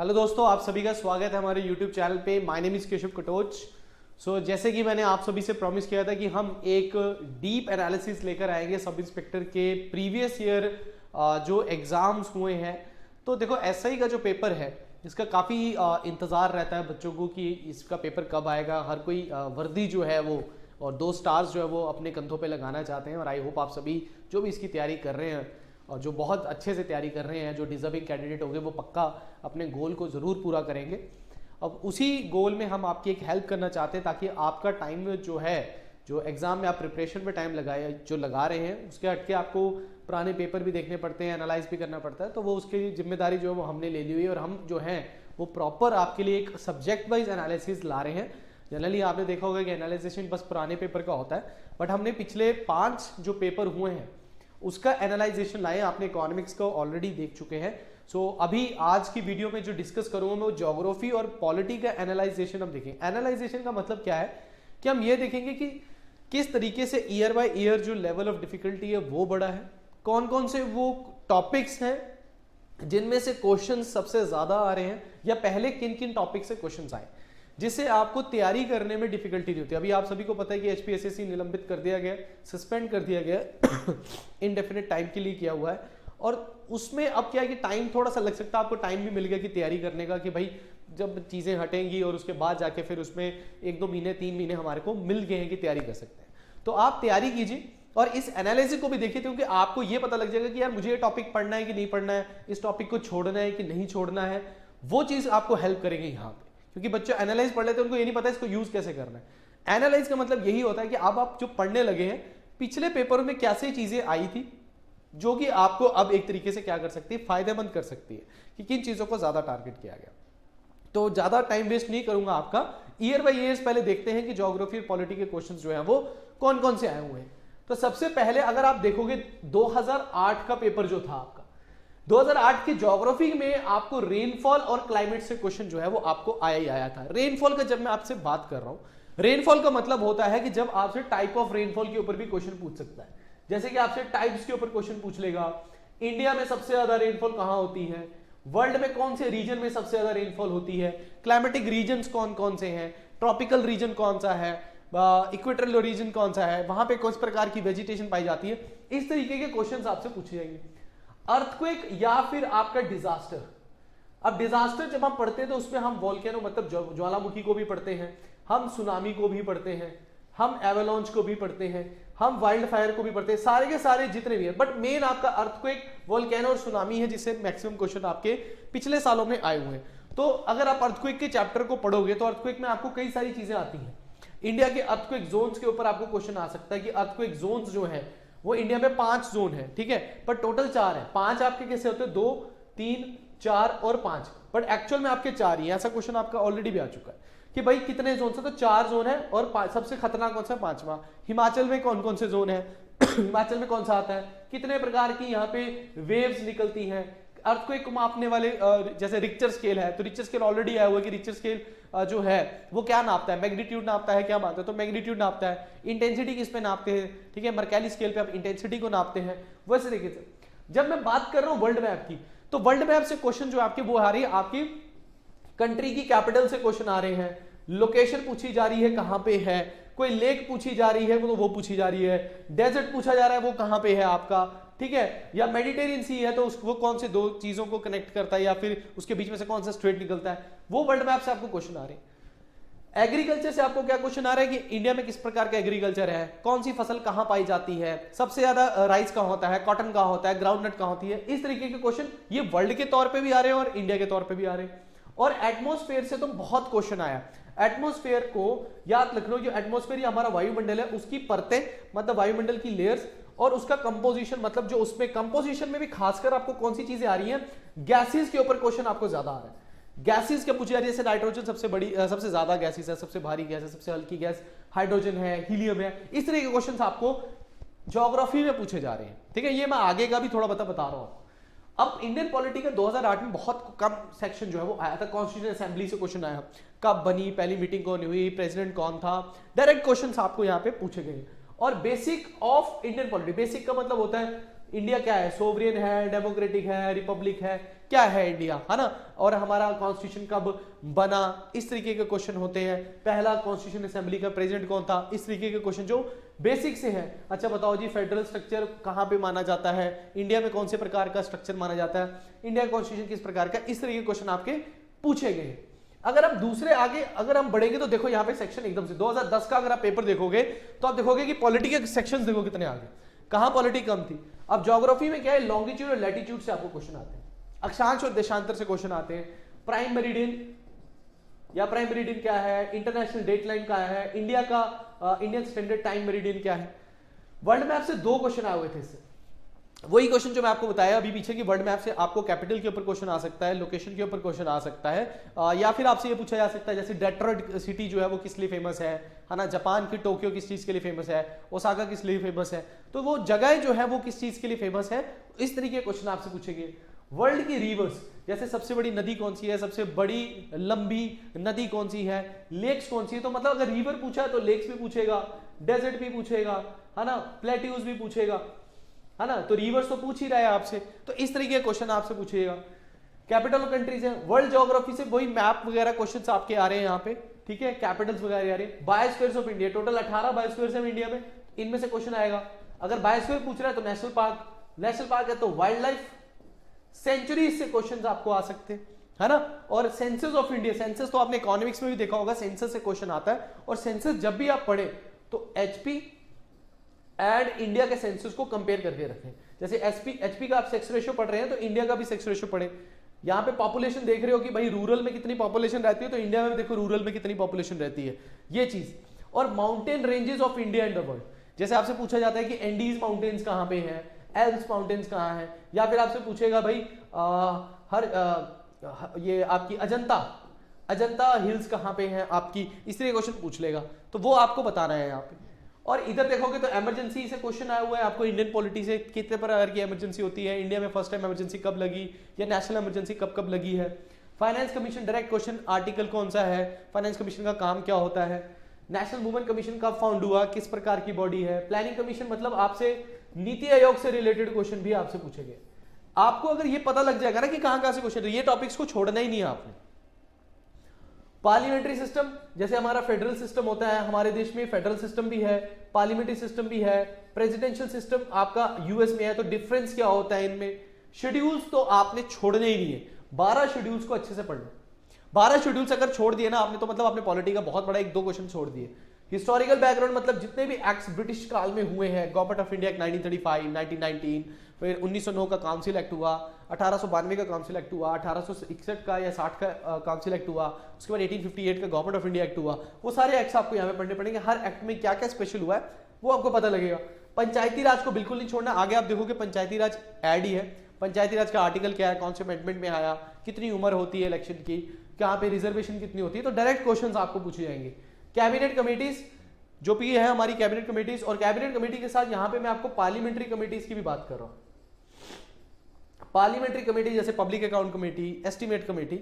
Hello दोस्तों, आप सभी का स्वागत है हमारे YouTube चैनल पे। My name is Keshav Katoch. जैसे कि मैंने आप सभी से प्रॉमिस किया था कि हम एक डीप एनालिसिस लेकर आएंगे सब इंस्पेक्टर के प्रीवियस ईयर जो एग्जाम्स हुए हैं। तो देखो एसआई का जो पेपर है इसका काफ़ी इंतज़ार रहता है बच्चों को कि इसका पेपर कब आएगा। हर कोई वर्दी जो है वो और 2 स्टार्स जो है वो अपने कंधों पे लगाना चाहते हैं। और आई होप आप सभी जो भी इसकी तैयारी कर रहे हैं और जो बहुत अच्छे से तैयारी कर रहे हैं, जो डिजर्विंग कैंडिडेट होंगे, वो पक्का अपने गोल को ज़रूर पूरा करेंगे। अब उसी गोल में हम आपकी एक हेल्प करना चाहते हैं ताकि आपका टाइम जो है, जो एग्ज़ाम में आप प्रिपरेशन में टाइम लगा रहे हैं, उसके हटके आपको पुराने पेपर भी देखने पड़ते हैं, एनालाइज भी करना पड़ता है। तो वो उसकी जिम्मेदारी जो है वो हमने ले ली हुई है और हम जो हैं वो प्रॉपर आपके लिए एक सब्जेक्ट वाइज एनालिसिस ला रहे हैं। जनरली आपने देखा होगा कि एनालिसिस बस पुराने पेपर का होता है, बट हमने पिछले 5 जो पेपर हुए हैं उसका एनालाइजेशन लाए। आपने इकोनॉमिक्स को ऑलरेडी देख चुके हैं। अभी आज की वीडियो में जो डिस्कस करूंगा मैं वो ज्योग्राफी और पॉलिटी का एनालाइजेशन हम देखेंगे। एनालाइजेशन का मतलब क्या है कि हम ये देखेंगे कि किस तरीके से ईयर बाय ईयर जो लेवल ऑफ डिफिकल्टी है वो बढ़ा है, कौन कौन से वो टॉपिक्स हैं जिनमें से क्वेश्चन सबसे ज्यादा आ रहे हैं, या पहले किन किन टॉपिक से क्वेश्चन आए जिससे आपको तैयारी करने में डिफिकल्टी नहीं होती। अभी आप सभी को पता है कि एचपीएससी निलंबित कर दिया गया, सस्पेंड कर दिया गया इनडेफिनेट टाइम के लिए किया हुआ है। और उसमें अब क्या है कि टाइम थोड़ा सा लग सकता है, आपको टाइम भी मिल गया कि तैयारी करने का, कि भाई जब चीजें हटेंगी और उसके बाद जाके फिर उसमें 1-2 महीने 3 महीने हमारे को मिल गए हैं कि तैयारी कर सकते हैं। तो आप तैयारी कीजिए और इस एनालिसिस को भी देखिए, क्योंकि आपको ये पता लग जाएगा कि यार मुझे ये टॉपिक पढ़ना है कि नहीं पढ़ना है, इस टॉपिक को छोड़ना है कि नहीं छोड़ना है। वो चीज आपको हेल्प करेगी यहाँ पे, क्योंकि बच्चे एनालाइज पढ़ लेते हैं, उनको ये नहीं पता इसको यूज कैसे करना है। एनालाइज का मतलब यही होता है कि अब आप जो पढ़ने लगे हैं पिछले पेपरों में कैसे चीजें आई थी जो कि आपको अब एक तरीके से क्या कर सकती है, फायदेमंद कर सकती है, कि किन चीजों को ज्यादा टारगेट किया गया। तो ज्यादा टाइम वेस्ट नहीं करूंगा आपका। ईयर बाय ईयर पहले देखते हैं कि ज्योग्राफी और पॉलिटी के क्वेश्चन जो है वो कौन कौन से आए हुए हैं। तो सबसे पहले अगर आप देखोगे 2008 का पेपर जो था आपका, 2008 की ज्योग्राफी में आपको रेनफॉल और क्लाइमेट से क्वेश्चन जो है वो आपको आया ही आया था। रेनफॉल का जब मैं आपसे बात कर रहा हूं, रेनफॉल का मतलब होता है कि जब आपसे टाइप ऑफ रेनफॉल के ऊपर भी क्वेश्चन पूछ सकता है। जैसे कि आपसे टाइप्स के ऊपर क्वेश्चन पूछ लेगा, इंडिया में सबसे ज्यादा रेनफॉल कहां होती है, वर्ल्ड में कौन से रीजन में सबसे ज्यादा रेनफॉल होती है, क्लाइमेटिक रीजन कौन कौन से हैं, ट्रॉपिकल रीजन कौन सा है, इक्वेटोरियल रीजन कौन सा है, वहां पे कौन प्रकार की वेजिटेशन पाई जाती है। इस तरीके के क्वेश्चन आपसे पूछे जाएंगे। अर्थक्वेक या फिर आपका डिजास्टर। अब डिजास्टर जब हम पढ़ते हैं तो उसमें हम वोल्केनो मतलब ज्वालामुखी को भी पढ़ते हैं, हम सुनामी को भी पढ़ते हैं, हम एवलांच को भी पढ़ते हैं, हम वाइल्ड फायर को भी पढ़ते हैं, सारे के सारे जितने भी हैं। बट मेन आपका अर्थक्वेक, वोल्केनो और सुनामी है जिससे मैक्सिमम क्वेश्चन आपके पिछले सालों में आए हुए हैं। तो अगर आप अर्थक्वेक के चैप्टर को पढ़ोगे तो अर्थक्वेक में आपको कई सारी चीजें आती हैं। इंडिया के अर्थक्वेक जोन्स के ऊपर आपको क्वेश्चन आ सकता है कि अर्थक्वेक जोन्स जो है वो इंडिया में 5 जोन है, ठीक है, पर टोटल 4 है। 5 आपके कैसे होते हैं, 2, 3, 4 और 5, बट एक्चुअल में आपके 4 ही। ऐसा क्वेश्चन आपका ऑलरेडी भी आ चुका है कि भाई कितने जोन से, तो 4 जोन है और सबसे खतरनाक कौन सा, 5वां। हिमाचल में कौन कौन से जोन है हिमाचल में कौन सा आता है, कितने प्रकार की यहाँ पे वेव्स निकलती हैं, अर्थक्वेक को मापने वाले जैसे रिक्टर स्केल है, तो रिक्टर स्केल ऑलरेडी आया हुआ है कि रिक्टर स्केल जो है वो क्या नापता है, मैग्नीट्यूड नापता है, क्या मापता है, तो मैग्नीट्यूड नापता है। इंटेंसिटी किस पे नापते हैं, ठीक है, मर्कैली स्केल पे आप इंटेंसिटी को नापते हैं। वैसे तरीके से जब मैं बात कर रहा हूं वर्ल्ड मैप की, तो वर्ल्ड मैप से क्वेश्चन जो आपके वो आ रही है, आपकी कंट्री की कैपिटल से क्वेश्चन आ रहे हैं, लोकेशन पूछी जा रही है कहां पे है, कोई लेक पूछी जा रही है वो पूछी जा रही है, डेजर्ट पूछा जा रहा है वो कहां पे है आपका, ठीक है, या मेडिटेरियन सी है तो वो कौन से 2 चीजों को कनेक्ट करता है, या फिर उसके बीच में से कौन सा स्ट्रेट निकलता है, वो वर्ल्ड मैप से आपको क्वेश्चन आ रहे हैं। एग्रीकल्चर से आपको क्या क्वेश्चन आ रहा है कि इंडिया में किस प्रकार का एग्रीकल्चर है, कौन सी फसल कहां पाई जाती है, सबसे ज्यादा राइस कहां होता है, कॉटन कहां होता है, ग्राउंडनट कहां होती है। इस तरीके के क्वेश्चन ये वर्ल्ड के तौर पे भी आ रहे हैं और इंडिया के तौर पे भी आ रहे हैं। और एटमॉस्फेयर से तो बहुत क्वेश्चन आया। एटमॉस्फेयर को याद रख लो, जो एटमॉस्फेयर हमारा वायुमंडल है उसकी परतें, मतलब वायुमंडल की लेयर्स, और उसका कंपोजिशन, मतलब जो उसमें कंपोजिशन में भी खासकर आपको कौन सी चीजें आ रही हैं, गैसेस के ऊपर क्वेश्चन आपको ज्यादा आ रहा है। गैसेस क्या पूछे जा रही है, जैसे नाइट्रोजन सबसे बड़ी, सबसे ज्यादा गैसेस है, सबसे भारी गैस है, सबसे हल्की गैस हाइड्रोजन है, हीलियम है। इस तरह के क्वेश्चन आपको ज्योग्राफी में पूछे जा रहे हैं, ठीक है। ये मैं आगे का भी थोड़ा बता रहा हूं। अब इंडियन पॉलिटी का 2008 में बहुत कम सेक्शन जो है वो आया था। कॉन्स्टिट्यूशन असेंबली से क्वेश्चन आया, कब बनी, पहली मीटिंग कौन हुई, प्रेसिडेंट कौन था, डायरेक्ट क्वेश्चंस आपको यहाँ पे पूछे गए। और basic of Indian polity, basic का मतलब होता है इंडिया क्या है, सोवरियन है, डेमोक्रेटिक है, रिपब्लिक है, क्या है इंडिया, है ना, और हमारा कॉन्स्टिट्यूशन कब बना, इस तरीके के क्वेश्चन होते हैं। पहला कॉन्स्टिट्यूशन असेंबली का प्रेसिडेंट कौन था, इस तरीके के क्वेश्चन जो बेसिक से है। अच्छा बताओ जी फेडरल स्ट्रक्चर कहां पे माना जाता है, इंडिया में कौन से प्रकार का स्ट्रक्चर माना जाता है, इंडिया कॉन्स्टिट्यूशन किस प्रकार का, इस तरीके के क्वेश्चन आपके पूछे गए। अगर आप दूसरे आगे अगर हम बढ़ेंगे तो देखो यहाँ पे सेक्शन एकदम से 2010 का अगर आप पेपर देखोगे तो आप देखोगे कि पॉलिटी के सेक्शंस देखो कितने आगे, कहां पॉलिटी कम थी। अब ज्योग्राफी में क्या है, लॉन्गिट्यूड और लैटिट्यूड से आपको क्वेश्चन आते हैं, अक्षांश और देशांतर से क्वेश्चन आते हैं, प्राइम मेरिडियन या प्राइम मेरिडियन क्या है, इंटरनेशनल डेट लाइन क्या है, इंडिया का इंडियन स्टैंडर्ड टाइम मेरिडियन क्या है। वर्ल्ड मैप से 2 क्वेश्चन आए हुए थे इससे, वही क्वेश्चन जो मैं आपको बताया अभी पीछे की वर्ल्ड मैप से आपको कैपिटल के ऊपर क्वेश्चन आ सकता है, लोकेशन के ऊपर क्वेश्चन आ सकता है, या फिर आपसे ये पूछा जा सकता है जैसे डेट्रॉइट सिटी जो है वो किस लिए फेमस है ना, जापान की टोक्यो किस चीज के लिए फेमस है, ओसाका किस लिए फेमस है, तो वो जगह जो है वो किस चीज के लिए फेमस है, इस तरीके के क्वेश्चन आपसे पूछेंगे। वर्ल्ड की रिवर्स, जैसे सबसे बड़ी नदी कौन सी है, सबसे बड़ी लंबी नदी कौन सी है, लेक्स कौन सी है, तो मतलब अगर रिवर पूछा तो लेक्स भी पूछेगा, डेजर्ट भी पूछेगा, है ना, प्लेट्यूज भी पूछेगा, है ना, तो रिवर्स तो पूछ ही रहा है आपसे, तो इस तरीके के क्वेश्चन आपसे पूछेगा। कैपिटल ऑफ कंट्रीज है, वर्ल्ड ज्योग्राफी से वही मैप वगैरह क्वेश्चंस आपके आ रहे हैं यहाँ पे, ठीक है, कैपिटल्स वगैरह आ रहे हैं। बायोस्फीयर्स ऑफ इंडिया, टोटल 18 बायोस्फीयर्स है इंडिया में, इनमें से क्वेश्चन आएगा। अगर बायोस्फीयर पूछ रहा है तो नेशनल पार्क है तो वाइल्ड लाइफ, सेंचुरीज से क्वेश्चन आपको आ सकते हैं, है ना, और सेंसस ऑफ इंडिया, सेंसस तो आपने इकोनॉमिक्स में भी देखा होगा, सेंसस से क्वेश्चन आता है, और सेंसस जब भी आप पढ़े तो एचपी एंड इंडिया के सेंसस को कंपेयर करके रखें। जैसे एचपी का आप सेक्स रेशियो पढ़ रहे हैं तो इंडिया का भी सेक्स रेशियो पढ़े। यहाँ पे पॉपुलेशन देख रहे हो कि भाई रूरल में कितनी पॉपुलेशन रहती है, तो इंडिया में देखो रूरल में कितनी पॉपुलेशन रहती है, ये चीज। और mountain ranges of India and the world, जैसे आपसे पूछा जाता है कि एंडीज माउंटेन्स कहाँ पे हैं, एल्प्स माउंटेन्स कहाँ हैं, या फिर आपसे पूछेगा भाई ये आपकी अजंता हिल्स कहाँ पे हैं आपकी, इस तरह क्वेश्चन पूछ लेगा, तो वो आपको बताना है यहाँ पे। और इधर देखोगे तो इमरजेंसी से क्वेश्चन आया हुआ है आपको, इंडियन पॉलिटी से कितने प्रकार की इमरजेंसी होती है, इंडिया में फर्स्ट टाइम इमरजेंसी कब लगी, या नेशनल इमरजेंसी कब कब लगी है। Finance commission direct question, article कौन सा है, फाइनेंस कमीशन का काम क्या होता है, नेशनल वुमेन कमीशन कब फाउंड हुआ, किस प्रकार की बॉडी है, प्लानिंग कमीशन मतलब आपसे नीति आयोग से रिलेटेड क्वेश्चन भी आपसे पूछेंगे। आपको अगर ये पता लग जाएगा ना कि कहां से क्वेश्चन, ये टॉपिक्स को छोड़ना ही नहीं है आपने। पार्लियामेंट्री सिस्टम, जैसे हमारा फेडरल सिस्टम होता है, हमारे देश में फेडरल सिस्टम भी है, पार्लियामेंट्री सिस्टम भी है, प्रेसिडेंशियल सिस्टम आपका यूएस में है, तो डिफरेंस क्या होता है इनमें। शेड्यूल्स तो आपने छोड़ने ही नहीं है, 12 शेड्यूल्स को अच्छे से पढ़ना। 12 शेड्यूल्स अगर छोड़ दिए ना आपने तो मतलब आपने पॉलिटी का बहुत बड़ा 1-2 क्वेश्चन छोड़ दिए। हिस्टोरिकल बैकग्राउंड मतलब जितने भी एक्ट्स ब्रिटिश काल में हुए हैं, गवर्नमेंट ऑफ इंडिया 1935, 1919, फिर 1909 का काउंसिल एक्ट हुआ, 1892 का काउंसिल एक्ट हुआ, 1861 का या 60 का काउंसिल एक्ट हुआ, उसके बाद 1858 का गवर्नमेंट ऑफ इंडिया एक्ट हुआ, वो सारे एक्ट्स आपको यहाँ पे पढ़ने पड़ेंगे। हर एक्ट में क्या क्या स्पेशल हुआ है वो आपको पता लगेगा। पंचायती राज को बिल्कुल नहीं छोड़ना, आगे आप देखोगे पंचायती राज ऐड ही है। पंचायती राज का आर्टिकल क्या है, कौन से अमेंडमेंट में आया, कितनी उम्र होती है इलेक्शन की, कहाँ पे रिजर्वेशन कितनी होती है, तो डायरेक्ट क्वेश्चन आपको पूछे जाएंगे। कैबिनेट कमिटीज जो भी है हमारी कैबिनेट कमिटीज, और कैबिनेट कमेटी के साथ यहाँ पे मैं आपको पार्लियामेंट्री कमिटीज की भी बात कर रहा हूँ। पार्लियामेंट्री कमेटी जैसे public account committee, estimate committee,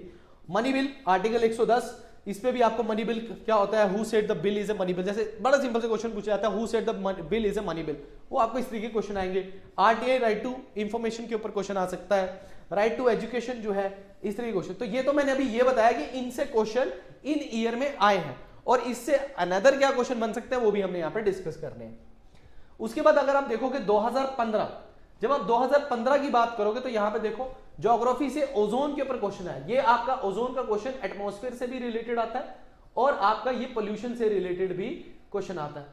money bill article 110, इस पे भी आपको मनी बिल क्या होता है, who said the bill is a money bill, जैसे बड़ा सिंपल से क्वेश्चन पूछा जाता है who said the bill is a money bill, वो आपको इस तरीके के क्वेश्चन आएंगे। आरटीआई राइट टू इंफॉर्मेशन के ऊपर क्वेश्चन आ सकता है, राइट टू एजुकेशन जो है, इस तरीके क्वेश्चन। तो ये तो मैंने अभी ये बताया कि इनसे क्वेश्चन इन ईयर में आए हैं, और इससे अनदर क्या क्वेश्चन बन सकते हैं वो भी हमने यहाँ पे डिस्कस करने हैं। उसके बाद अगर आप देखोगे 2015, जब आप 2015 की बात करोगे तो यहां पे देखो ज्योग्राफी से ओजोन के ऊपर क्वेश्चन है। ये आपका ओजोन का क्वेश्चन एटमॉस्फेयर से भी रिलेटेड आता है और आपका ये पोल्यूशन से रिलेटेड भी क्वेश्चन आता है।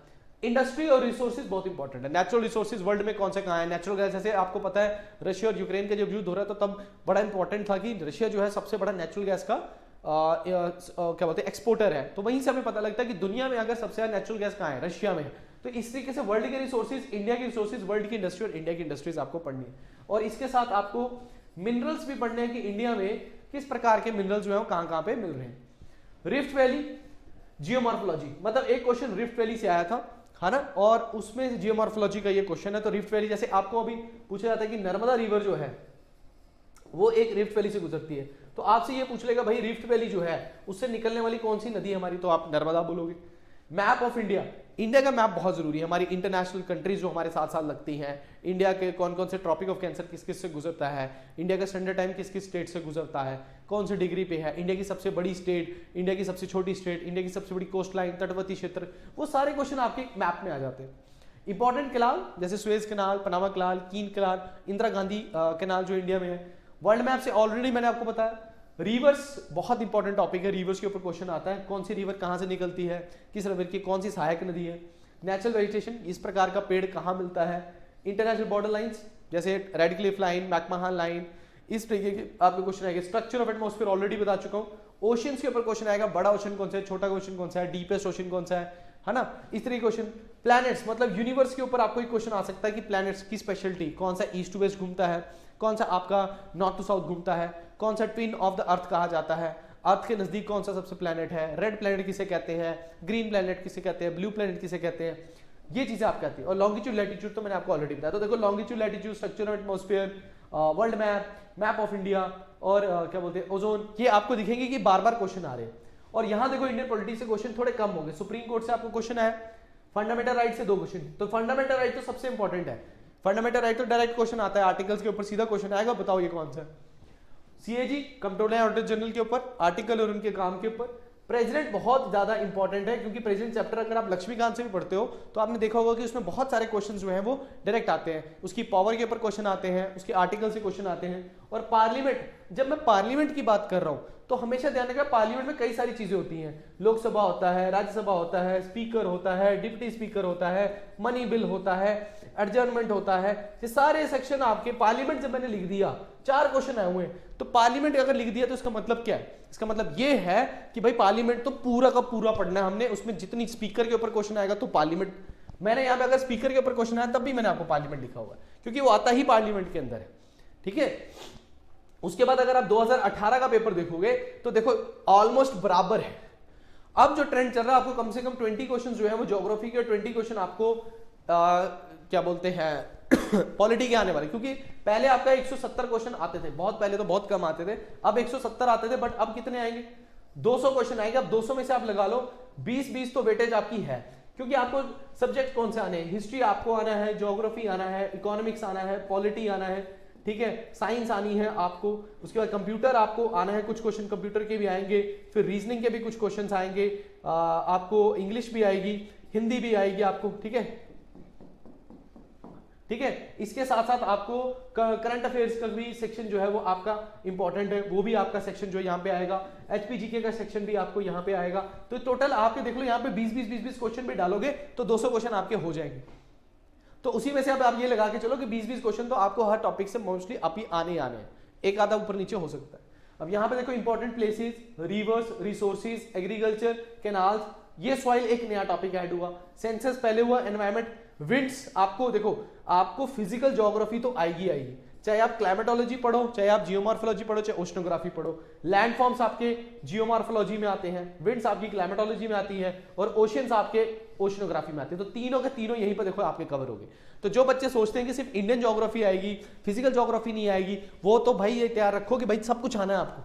इंडस्ट्री और रिसोर्सेज बहुत इंपॉर्टेंट है। नेचुरल रिसोर्सेज वर्ल्ड में कौन से कहां है, नेचुरल गैस, जैसे आपको पता है रशिया और यूक्रेन का जब युद्ध हो रहा है तो तब बड़ा इंपॉर्टेंट था कि रशिया जो है सबसे बड़ा नेचुरल गैस का क्या बोलते हैं एक्सपोर्टर है, तो वहीं से हमें पता लगता है कि दुनिया में अगर सबसे ज्यादा नेचुरल गैस कहां है, रशिया में है। तो इस तरीके से वर्ल्ड के रिसोर्सेज, इंडिया के रिसोर्सेज, वर्ल्ड की इंडस्ट्री और इंडिया की इंडस्ट्रीज आपको पढ़नी है। और इसके साथ आपको मिनरल्स भी पढ़ने हैं कि इंडिया में किस प्रकार के मिनरल्स जो है कहां पे मिल रहे हैं। रिफ्ट वैली जियोमॉर्फोलॉजी, मतलब एक क्वेश्चन रिफ्ट वैली से आया था, है ना, और उसमें जियोमॉर्फोलॉजी का ये क्वेश्चन है। तो रिफ्ट वैली, जैसे आपको अभी पूछा जाता है कि नर्मदा रिवर जो है वो एक रिफ्ट वैली से गुजरती है, तो आपसे ये पूछ लेगा भाई रिफ्ट वैली जो है उससे निकलने वाली कौन सी नदी है हमारी, तो आप नर्मदा बोलोगे। मैप ऑफ इंडिया, इंडिया का मैप बहुत जरूरी है, हमारी इंटरनेशनल कंट्रीज जो हमारे साथ साथ लगती हैं, इंडिया के कौन कौन से ट्रॉपिक ऑफ कैंसर किस किस से गुजरता है, इंडिया का स्टैंडर्ड टाइम किस किस स्टेट से गुजरता है, कौन से डिग्री पे है, इंडिया की सबसे बड़ी स्टेट, इंडिया की सबसे छोटी स्टेट, इंडिया की सबसे बड़ी कोस्ट लाइन, तटवर्ती क्षेत्र, वो सारे क्वेश्चन आपके मैप में आ जाते हैं। इंपॉर्टेंट कैनाल जैसे सुएज कैनाल, पनामा कैनाल, कीन कैनाल, इंदिरा गांधी कैनाल जो इंडिया में है, वर्ल्ड मैप से ऑलरेडी मैंने आपको बताया। रिवर्स बहुत इंपॉर्टेंट टॉपिक है, रिवर्स के ऊपर क्वेश्चन आता है, कौन सी रिवर कहाँ से निकलती है, किस रिवर की कौन सी सहायक नदी है। नेचुरल वेजिटेशन, इस प्रकार का पेड़ कहाँ मिलता है। इंटरनेशनल बॉर्डर लाइंस जैसे रेड क्लिफ लाइन, मैकमाहान लाइन, इस तरीके के आपके क्वेश्चन आएंगे। स्ट्रक्चर ऑफ एटमॉस्फेयर ऑलरेडी बता चुका हूँ। ओशंस के ऊपर क्वेश्चन आएगा, बड़ा ओशन कौन सा है, छोटा ओशन कौन सा है, डीपेस्ट ओशन कौन सा है ना, इस तरह के क्वेश्चन। प्लैनेट्स मतलब यूनिवर्स के ऊपर आपको एक क्वेश्चन आ सकता है कि प्लैनेट्स की स्पेशलिटी, कौन सा ईस्ट टू वेस्ट घूमता है, कौन सा आपका नॉर्थ टू साउथ घूमता है, कौन सा ट्विन ऑफ द अर्थ कहा जाता है, अर्थ के नजदीक कौन सा सबसे प्लैनेट है, रेड प्लैनेट किसे कहते हैं, ग्रीन प्लैनेट किसे कहते हैं, ब्लू प्लैनेट किसे कहते हैं, ये चीजें आप कहती है। और लॉन्गिट्यूड लैटिट्यूड तो मैंने आपको ऑलरेडी बताया। तो देखो longitude latitude, structure of atmosphere, world map, map of India और क्या बोलते हैं ओजोन, ये आपको दिखेंगे कि बार बार क्वेश्चन आ रहे हैं। और यहाँ देखो इंडियन पॉलिटिक्स से क्वेश्चन थोड़े कम होंगे। सुप्रीम कोर्ट से आपको क्वेश्चन है, फंडामेंटल राइट से 2 क्वेश्चन, तो फंडामेंटल राइट तो सबसे इंपॉर्टेंट है। फंडामेंटल राइट तो डायरेक्ट क्वेश्चन आता है, आर्टिकल्स के ऊपर सीधा क्वेश्चन आएगा, बताओ ये कौन सा है। सीएजी कंट्रोलर ऑडिटर जनरल के ऊपर, आर्टिकल और उनके काम के ऊपर। प्रेसिडेंट बहुत ज्यादा इंपॉर्टेंट है, क्योंकि प्रेसिडेंट चैप्टर अगर आप लक्ष्मीकांत से भी पढ़ते हो तो आपने देखा होगा कि उसमें बहुत सारे क्वेश्चंस जो हैं वो डायरेक्ट आते हैं। उसकी पावर के ऊपर क्वेश्चन आते हैं, उसके आर्टिकल से क्वेश्चन आते हैं। और पार्लियामेंट, जब मैं पार्लियामेंट की बात कर रहा हूं तो हमेशा ध्यान रखना, पार्लियामेंट में कई सारी चीजें होती हैं। लोकसभा होता है, राज्यसभा होता है, स्पीकर होता है, डिप्टी स्पीकर होता है, मनी बिल होता है, एडजर्नमेंट होता है, ये सारे सेक्शन आपके पार्लियामेंट जब मैंने लिख दिया, 4 क्वेश्चन आए हुए हैं। तो पार्लियामेंट अगर लिख दिया तो इसका मतलब क्या है? इसका मतलब ये है कि भाई पार्लियामेंट तो पूरा का पूरा पढ़ना है हमने, उसमें जितनी स्पीकर के ऊपर क्वेश्चन आएगा तो पार्लियामेंट, मैंने यहां पे अगर स्पीकर के ऊपर क्वेश्चन आया तब भी मैंने आपको पार्लियामेंट लिखा हुआ है, क्योंकि वो आता ही पार्लियामेंट के अंदर है। ठीक है, उसके बाद अगर आप 2018 का पेपर देखोगे तो देखो ऑलमोस्ट बराबर है। अब जो ट्रेंड चल रहा है, आपको कम से कम 20 क्वेश्चन जो है वो ज्योग्राफी के और 20 क्वेश्चन आपको क्या बोलते हैं पॉलिटी के आने वाले, क्योंकि पहले आपका 170 क्वेश्चन आते थे, बहुत पहले तो बहुत कम आते थे, अब 170 आते थे, बट अब कितने आएंगे? 200 क्वेश्चन आएंगे। अब 200 में से आप लगा लो 20-20 तो वेटेज आपकी है, क्योंकि आपको सब्जेक्ट कौन से आने हैं, हिस्ट्री आपको आना है, ज्योग्राफी आना है, इकोनॉमिक्स आना है, पॉलिटी आना है, ठीक है, साइंस आनी है आपको, उसके बाद कंप्यूटर आपको आना है, कुछ क्वेश्चन कंप्यूटर के भी आएंगे, फिर रीजनिंग के भी कुछ क्वेश्चंस आएंगे, आपको इंग्लिश भी आएगी, हिंदी भी आएगी आपको। ठीक है, ठीक है, इसके साथ साथ आपको करंट अफेयर्स का भी सेक्शन जो है वो आपका इंपॉर्टेंट है, वो भी आपका सेक्शन जो है यहाँ पे आएगा। एचपीजीके का सेक्शन भी आपको यहाँ पे आएगा। तो टोटल आपके देख लो यहाँ पे 20-20 क्वेश्चन भी डालोगे तो 200 क्वेश्चन आपके हो जाएंगे। तो उसी में से अब आप ये लगा के चलो कि 20-20 क्वेश्चन तो आपको हर टॉपिक से मोस्टली आप ही आने हैं, एक आधा ऊपर नीचे हो सकता है। अब यहाँ पे देखो important places, reverse, resources, agriculture, canals, ये सॉइल एक नया टॉपिक ऐड हुआ, सेंसस पहले हुआ, एनवायरमेंट, विंड्स, आपको देखो आपको फिजिकल ज्योग्राफी तो आएगी, चाहे आप क्लाइमेटोलॉजी पढ़ो, चाहे आप जियोमॉर्फोलॉजी पढ़ो, चाहे ओशनोग्राफी पढ़ो। लैंडफॉर्म्स आपके जियोमॉर्फोलॉजी में आते हैं, विंड्स आपकी क्लाइमेटोलॉजी में आती है, और ओशियंस आपके ओशनोग्राफी में आते हैं। तो तीनों के तीनों यहीं पर देखो आपके कवर हो गए। तो जो बच्चे सोचते हैं कि सिर्फ इंडियन ज्योग्राफी आएगी, फिजिकल ज्योग्राफी नहीं आएगी, वो तो भाई ये तैयार रखो कि भाई सब कुछ आना है आपको।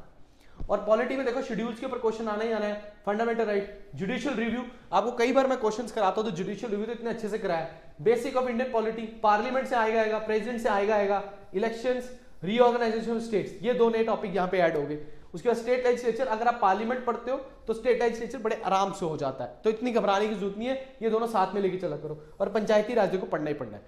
और पॉलिटी में देखो शेड्यूल्स के ऊपर क्वेश्चन आना ही आना है, फंडामेंटल राइट, जुडिशियल रिव्यू, आपको कई बार मैं क्वेश्चंस कराता हूं तो जुडिशियल रिव्यू तो इतने अच्छे से कराया, basic of Indian polity, parliament से आएगा, प्रेसिडेंट से आएगा, इलेक्शंस, रीऑर्गेनाइजेशन ऑफ स्टेट्स, ये 2 नए टॉपिक यहाँ पे ऐड हो गए। उसके बाद स्टेट लेजिस्लेचर, अगर आप पार्लियामेंट पढ़ते हो तो स्टेट लेजिस्लेचर बड़े आराम से हो जाता है, तो इतनी घबराने की जरूरत नहीं है, ये दोनों साथ में लेके चला करो। और पंचायती राज को पढ़ना ही पढ़ना है।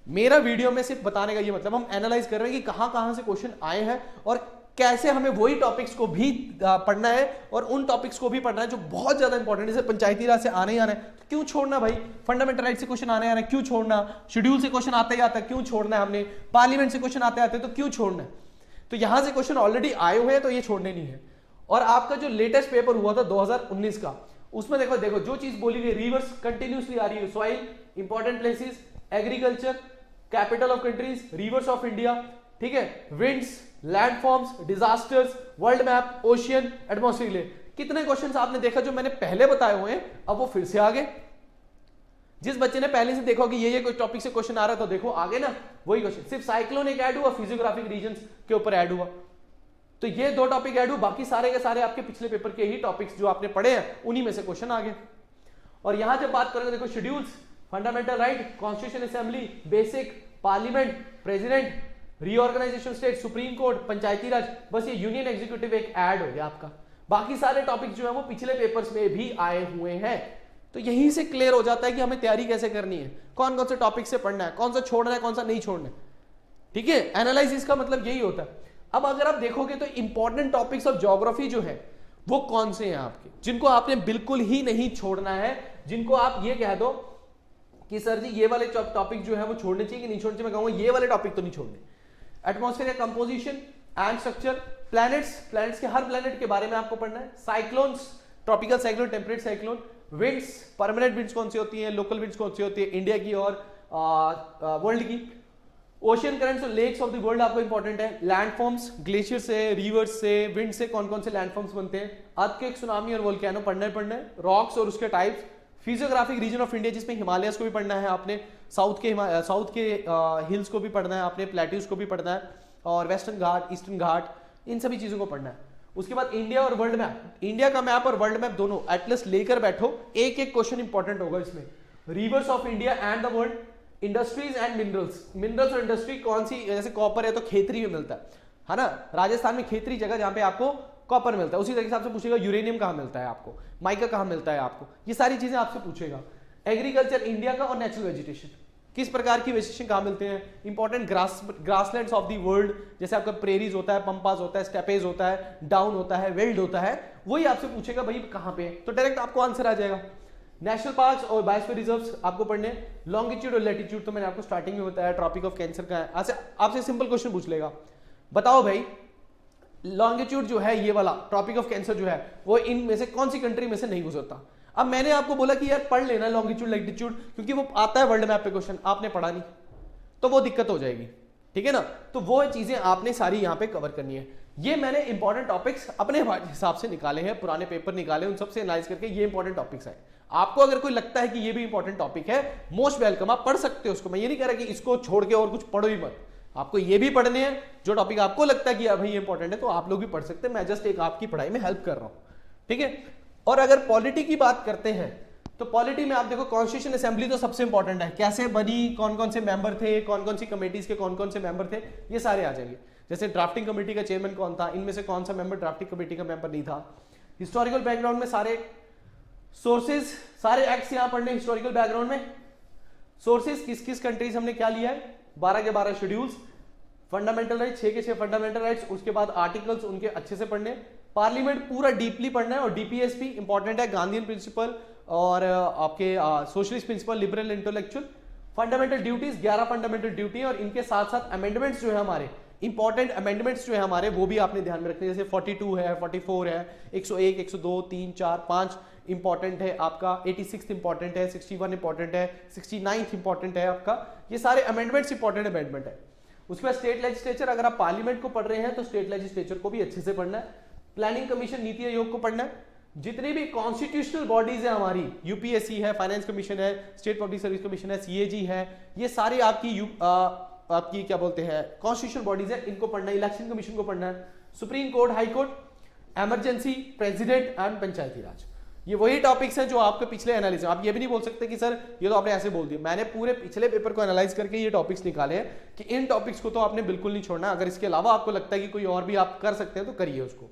मेरा वीडियो में सिर्फ बताने का ये मतलब, हम एनालाइज कर रहे हैं कि कहां से क्वेश्चन आए हैं और कैसे हमें वही टॉपिक्स को भी पढ़ना है और उन टॉपिक्स को भी पढ़ना है जो बहुत ज्यादा इंपॉर्टेंट है। जैसे पंचायती राज से आने ही आना है, तो क्यों छोड़ना भाई? फंडामेंटल राइट से क्वेश्चन आने आना है, क्यों छोड़ना? शेड्यूल से क्वेश्चन आते ही आता है, क्यों छोड़ना है हमने? पार्लियामेंट से क्वेश्चन आते आते तो क्यों छोड़ना है? तो यहां से क्वेश्चन ऑलरेडी आए हुए हैं तो ये छोड़ने नहीं है। और आपका जो लेटेस्ट पेपर हुआ था 2019 का, उसमें देखो जो चीज बोली गई, रिवर्स कंटिन्यूसली आ रही है, soil, important places, agriculture, capital of countries, reverse of India, ठीक है, winds, landforms, disasters, world map, ocean, atmosphere. कितने क्वेश्चंस आपने देखा जो मैंने पहले बताए हुए हैं, अब वो फिर से आ गए। जिस बच्चे ने पहले से देखा कि ये कोई टॉपिक से क्वेश्चन आ रहा है तो देखो आगे ना वही क्वेश्चन, सिर्फ साइक्लोन एक ऐड हुआ, फिजियोग्राफिक रीजंस के ऊपर ऐड हुआ, तो ये 2 टॉपिक ऐड हुए, बाकी सारे के सारे आपके पिछले पेपर के ही टॉपिक्स जो आपने पढ़े हैं उन्हीं में से क्वेश्चन आ गए। और यहां जब बात करेंगे देखो schedules, fundamental right, constitution assembly, basic, parliament, president, reorganisation state, supreme court, Panchayati Raj, बस ये यूनियन एग्जीक्यूटिव एक ऐड हो गया आपका। बाकी सारे टॉपिक जो है वो पिछले पेपर्स में भी आए हुए हैं। तो यहीं से क्लियर हो जाता है कि हमें तैयारी कैसे करनी है, कौन कौन से टॉपिक से पढ़ना है, कौन सा छोड़ना है, कौन सा नहीं छोड़ना है। ठीक है, एनालिसिस का मतलब यही होता है। अब अगर आप देखोगे तो इंपॉर्टेंट टॉपिक्स ऑफ ज्योग्राफी जो है वो कौन से हैं आपके, जिनको आपने बिल्कुल ही नहीं छोड़ना है, जिनको आप ये कह दो कि सर जी ये वाले टॉपिक जो है वो छोड़ने चाहिए कि नहीं छोड़ने चाहिए, मैं कहूंगा ये वाले टॉपिक तो नहीं छोड़ने। एटमॉस्फेयर का कंपोजिशन एंड स्ट्रक्चर, प्लैनेट्स के हर प्लैनेट के बारे में आपको पढ़ना है, cyclones, tropical cyclone, temperate cyclone, winds, permanent winds कौन सी होती हैं, लोकल विंड्स कौन सी होती है इंडिया की और वर्ल्ड की, ओशियन करंट्स और लेक्स ऑफ द वर्ल्ड आपको इंपॉर्टेंट है, लैंडफॉर्म्स, ग्लेशियर से, रिवर्स से, विंड से कौन कौन से लैंडफॉर्म्स बनते हैं, अर्थक्वेक, सुनामी और वोल्केनो पढ़ना है, रॉक्स और उसके types, physiographic region of India जिसमें हिमालयस को भी पढ़ना है आपने, साउथ के हिल्स को भी पढ़ना है आपने, प्लेट्यूज को भी पढ़ना है, और वेस्टर्न घाट, ईस्टर्न घाट, इन सभी चीजों को पढ़ना है। उसके बाद इंडिया और वर्ल्ड मैप, इंडिया का मैप और वर्ल्ड मैप दोनों एटलस लेकर बैठो, एक एक क्वेश्चन इंपॉर्टेंट होगा इसमें। Reverse of India and the world, industries and minerals और इंडस्ट्री कौन सी, जैसे कॉपर है तो खेतरी में मिलता है ना, राजस्थान में खेतरी जगह जहां पे आपको कॉपर मिलता है, उसी तरीके से आपसे पूछेगा यूरेनियम कहां मिलता है आपको, माइका कहां मिलता है आपको, ये सारी चीजें आपसे पूछेगा। एग्रीकल्चर इंडिया का और नेचुरल वेजिटेशन, किस प्रकार की वेजिटेशन कहां मिलते हैं, important grasslands of the world, जैसे आपका प्रेरीज होता है, पंपास होता है, स्टेपेज होता है, डाउन होता है, वेल्ड होता है, वही आपसे पूछेगा भाई कहां पे है, तो डायरेक्ट आपको आंसर आ जाएगा। नेशनल पार्क्स और बायोस्फीयर रिजर्व्स आपको पढ़ने, लॉन्गिट्यूड और लैटिट्यूड तो मैंने आपको स्टार्टिंग में बताया, ट्रॉपिक ऑफ कैंसर का है, आपसे सिंपल क्वेश्चन पूछ लेगा, बताओ भाई लॉन्गिट्यूड जो है ये वाला ट्रॉपिक ऑफ कैंसर जो है वो इनमें से कौन सी कंट्री में से नहीं गुजरता। अब मैंने आपको बोला कि यार पढ़ लेना लॉन्गिट्यूड लैटिट्यूड, क्योंकि वो आता है वर्ल्ड मैप पे क्वेश्चन, आपने पढ़ा नहीं तो वो दिक्कत हो जाएगी, ठीक है ना। तो वो चीजें आपने सारी यहां पे कवर करनी है। ये मैंने इंपॉर्टेंट टॉपिक्स अपने हिसाब से निकाले हैं, पुराने पेपर निकाले, उन सबसे एनालाइज करके ये इंपॉर्टेंट टॉपिक्स है। आपको अगर कोई लगता है कि ये भी इंपॉर्टेंट टॉपिक है, मोस्ट वेलकम, आप पढ़ सकते हो उसको, मैं ये नहीं कह रहा कि इसको छोड़ के और कुछ पढ़ो ही मत, आपको ये भी पढ़ने हैं, जो टॉपिक आपको लगता है कि भाई ये इंपॉर्टेंट है तो आप लोग भी पढ़ सकते हैं, मैं जस्ट एक आपकी पढ़ाई में हेल्प कर रहा हूं, ठीक है। और अगर पॉलिटी की बात करते हैं तो पॉलिटी में आप देखो कॉन्स्टिट्यूशन असेंबली तो सबसे इंपॉर्टेंट है, कैसे बनी, कौन कौन से मेंबर थे, कौन कौन सी कमेटीज के कौन कौन से मेंबर थे, ये सारे आ जाएंगे। जैसे ड्राफ्टिंग कमेटी का चेयरमैन कौन था, इनमें से कौन सा मेंबर ड्राफ्टिंग कमेटी का मेंबर नहीं था, हिस्टोरिकल बैकग्राउंड में सारे सोर्सेज, सारे एक्ट्स यहां पढ़ने हिस्टोरिकल बैकग्राउंड में, सोर्सेज किस किस कंट्रीज हमने क्या लिया है, 12 के 12 शेड्यूल्स, फंडामेंटल राइट्स 6 के 6 फंडामेंटल राइट्स, उसके बाद आर्टिकल्स उनके अच्छे से पढ़ने, पार्लियामेंट पूरा डीपली पढ़ना है, और डीपीएसपी इंपॉर्टेंट है, गांधीयन प्रिंसिपल और आपके socialist principle, liberal intellectual, fundamental duties 11 fundamental duty, और इनके साथ साथ अमेंडमेंट्स जो है हमारे इंपॉर्टेंट अमेंडमेंट्स जो है हमारे वो भी आपने ध्यान में रखने, जैसे 42 है, 44 है, 101, 102, 3, 4, 5 इंपॉर्टेंट है आपका, 86 इंपॉर्टेंट है, 61 इंपॉर्टेंट है, 69 इंपॉर्टेंट है आपका, ये सारे अमेंडमेंट्स इंपॉर्टेंट अमेंडमेंट है। उसके बाद स्टेट लेजिस्लेचर, अगर आप पार्लियामेंट को पढ़ रहे हैं तो स्टेट लेजिस्लेचर को भी अच्छे से पढ़ना है, प्लानिंग कमीशन, नीति आयोग को पढ़ना है, जितनी भी कॉन्स्टिट्यूशनल बॉडीज है हमारी, यूपीएससी है, फाइनेंस कमीशन है, स्टेट पब्लिक सर्विस कमीशन है, सीएजी है, ये सारे आपकी क्या बोलते हैं कॉन्स्टिट्यूशनल बॉडीज है, इनको पढ़ना है, इलेक्शन कमीशन को पढ़ना है, supreme court, high court, emergency, president and Panchayati Raj, ये वही टॉपिक्स हैं जो आपके पिछले एनालिसिस। आप ये भी नहीं बोल सकते कि सर ये तो आपने ऐसे बोल दिया, मैंने पूरे पिछले पेपर को एनालाइज करके ये टॉपिक्स निकाले हैं कि इन टॉपिक्स को तो आपने बिल्कुल नहीं छोड़ना, अगर इसके अलावा आपको लगता है कि कोई और भी आप कर सकते हैं तो करिए उसको,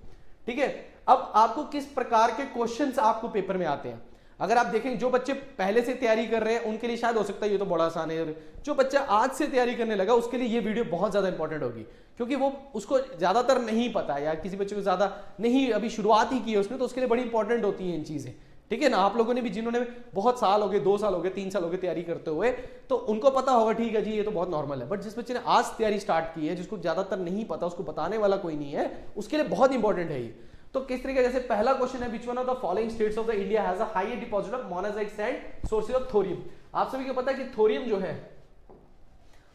ठीक है। अब आपको किस प्रकार के क्वेश्चंस आपको पेपर में आते हैं, अगर आप देखें जो बच्चे पहले से तैयारी कर रहे हैं उनके लिए शायद हो सकता है ये तो बड़ा आसान है, जो बच्चा आज से तैयारी करने लगा उसके लिए ये वीडियो बहुत ज्यादा इंपॉर्टेंट होगी, क्योंकि वो उसको ज्यादातर नहीं पता है, या किसी बच्चे को ज्यादा नहीं अभी शुरुआत ही की है उसने, तो उसके लिए बड़ी इंपॉर्टेंट होती है इन चीजें, ठीक है ना। आप लोगों ने भी, जिन्होंने बहुत साल हो गए, 2 साल हो गए, 3 साल हो गए तैयारी करते हुए, तो उनको पता होगा ठीक है जी ये तो बहुत नॉर्मल है, बट जिस बच्चे ने आज तैयारी स्टार्ट की है, जिसको ज्यादातर नहीं पता, उसको बताने वाला कोई नहीं है, उसके लिए बहुत इंपॉर्टेंट है ये। तो किस तरीके, जैसे पहला क्वेश्चन है, which one of the following states of the India has a high deposit of monazite sand sources of thorium. आप सभी को पता है कि थोरियम जो है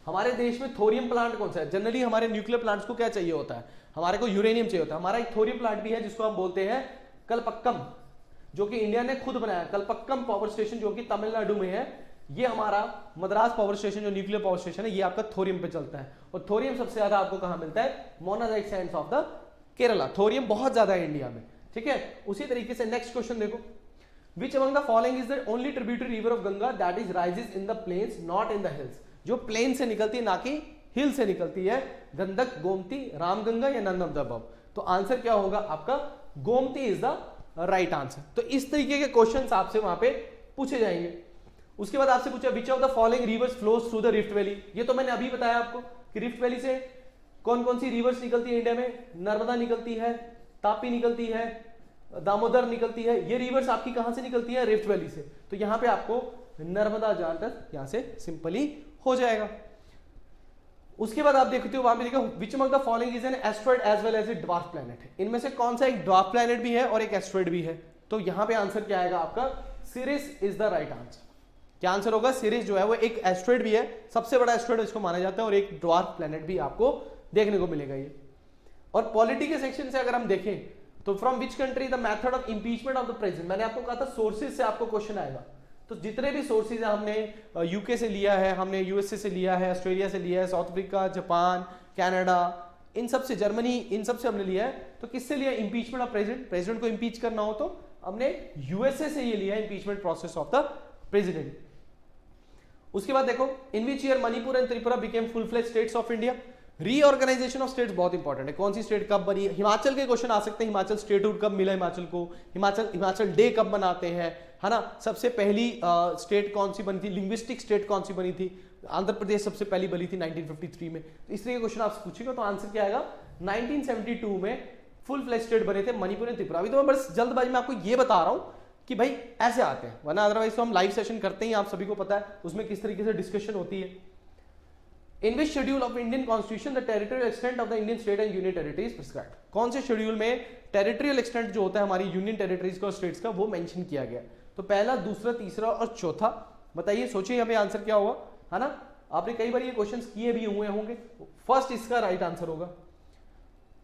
हमारे देश में, थोरियम प्लांट कौन सा है, जनरली हमारे न्यूक्लियर प्लांट्स को क्या चाहिए होता है, हमारे को यूरेनियम चाहिए होता है, हमारा एक थोरियम प्लांट भी है जिसको हम बोलते हैं कलपक्कम, जो कि इंडिया ने खुद बनाया, कलपक्कम पावर स्टेशन जो कि तमिलनाडु में है, ये हमारा मद्रास पावर स्टेशन जो न्यूक्लियर पावर स्टेशन है ये आपका थोरियम पे चलता है, और थोरियम सबसे ज्यादा आपको कहां मिलता है, monazite Sands of the Kerala, thorium बहुत ज्यादा है इंडिया में, ठीक है। उसी तरीके से नेक्स्ट क्वेश्चन देखो, which among the following is the only tributary river of Ganga that is rises in the plains not in the hills, जो प्लेन से निकलती है ना कि हिल से निकलती है, गंडक, गोमती, रामगंगा या नन ऑफ द अबव। तो आंसर क्या होगा आपका, Gomti is the right answer. तो इस तरीके के क्वेश्चंस आपसे वहां पे पूछे जाएंगे। उसके बाद आपसे पूछा which of the following rivers flows through the rift valley, ये तो मैंने अभी बताया आपको कि रिफ्ट वैली से कौन कौन सी रिवर्स निकलती है इंडिया में, नर्मदा निकलती है, तापी निकलती है, दामोदर निकलती है, ये रिवर्स आपकी कहां से निकलती है, रिफ्ट वैली से। तो यहां पे आपको नर्मदा जहां तक यहां से सिंपली हो जाएगा। उसके बाद आप देखते हो वहां पे देखो which among the following is an asteroid as well as a dwarf planet, इनमें से कौन सा एक ड्वार्फ प्लैनेट भी है और एक एस्ट्रॉइड भी है। तो यहां पे आंसर क्या आएगा आपका, series is the right answer. क्या आंसर होगा, सिरिस जो है वो एक एस्ट्रॉइड भी है, सबसे बड़ा एस्ट्रॉइड इसको माना जाता है, और एक ड्वार्फ प्लैनेट भी आपको देखने को मिलेगा ये। और पॉलिटी के सेक्शन से अगर हम देखें तो from which country the method of impeachment of the president, मैंने आपको कहा था सोर्सेज से आपको क्वेश्चन आएगा। तो जितने भी सोर्सेज है हमने यूके से लिया है, हमने यूएसए से लिया है, ऑस्ट्रेलिया से लिया है, साउथ अफ्रीका, जापान, कनाडा, इन सब से, जर्मनी, इन सब से हमने लिया है। तो किससे लिया, इंपीचमेंट ऑफ प्रेसिडेंट, प्रेसिडेंट को इंपीच करना हो तो हमने यूएसए से ये लिया है, impeachment process of the president. उसके बाद देखो in which year Manipur and Tripura became full fledged states of India. Reorganisation of states बहुत इंपॉर्टेंट है, कौन सी स्टेट कब बनी, हिमाचल के क्वेश्चन आ सकते हैं, हिमाचल स्टेटहुड कब मिला हिमाचल को, हिमाचल डे कब मनाते हैं, है ना, सबसे पहली स्टेट कौन सी बनी थी, लिंग्विस्टिक स्टेट कौन सी बनी थी, आंध्र प्रदेश सबसे पहली बनी थी 1953 में। तो इस तरह के क्वेश्चन आप पूछेगा तो आंसर क्या आएगा, 1972 में फुल फ्लेज स्टेट बने थे मणिपुर एंड त्रिपुरा। अभी तो मैं बस जल्दबाजी में आपको ये बता रहा हूं कि भाई ऐसे आते हैं, वरना अदरवाइज तो हम लाइव सेशन करते हैं, आप सभी को पता है उसमें किस तरीके से डिस्कशन होती है। In which schedule of Indian constitution the territorial extent of the Indian state and union territory is prescribed, कौन से शेड्यूल में टेरिटोरियल एक्सटेंट जो होता है हमारी यूनियन टेरिटरीज का और स्टेट्स का वो मेंशन किया गया। तो पहला, दूसरा, तीसरा और चौथा, बताइए, सोचिए यहाँ पे आंसर क्या होगा, है ना, आपने कई बार ये क्वेश्चंस किए भी हुए होंगे। फर्स्ट इसका राइट आंसर होगा।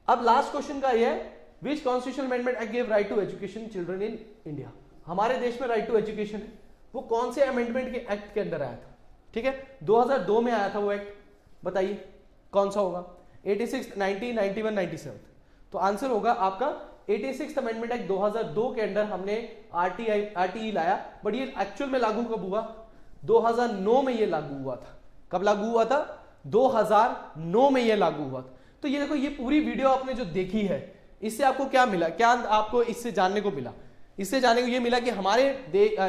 अब लास्ट क्वेश्चन का ये है which constitutional amendment act give right to education children in India, हमारे देश में राइट टू एजुकेशन है, वो कौन से अमेंडमेंट के एक्ट के अंदर आया था, ठीक है, 2002 में आया था वो एक्ट, बताइए कौन सा होगा, 86, 90, 91, 97। तो आंसर होगा आपका 86 अमेंडमेंट एक्ट 2002 के अंदर हमने आरटीई लाया, बट ये एक्चुअल में लागू कब हुआ, 2009 में ये लागू हुआ था। कब लागू हुआ था, 2009 में ये लागू हुआ था। तो ये देखो, ये पूरी वीडियो आपने जो देखी है इससे आपको क्या मिला, क्या आपको इससे जानने को मिला, इससे जानने को ये मिला कि हमारे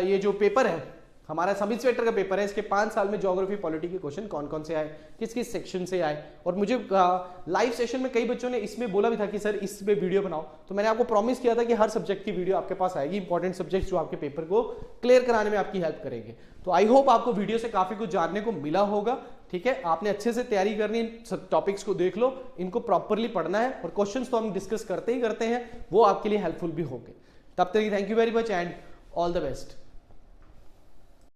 ये जो पेपर है, हमारा सब इंस्पेक्टर का पेपर है, इसके 5 साल में ज्योग्राफी पॉलिटी के क्वेश्चन कौन कौन से आए, किस किस सेक्शन से आए। और मुझे लाइव सेशन में कई बच्चों ने इसमें बोला भी था कि सर इस पे वीडियो बनाओ, तो मैंने आपको प्रॉमिस किया था कि हर सब्जेक्ट की वीडियो आपके पास आएगी, इंपॉर्टेंट सब्जेक्ट जो आपके पेपर को क्लियर कराने में आपकी हेल्प करेंगे। तो आई होप आपको वीडियो से काफी कुछ जानने को मिला होगा, ठीक है। आपने अच्छे से तैयारी करनी, टॉपिक्स को देख लो, इनको प्रॉपरली पढ़ना है, और क्वेश्चंस तो हम डिस्कस करते ही करते हैं, वो आपके लिए हेल्पफुल भी होंगे। तब तक thank you very much and all the best.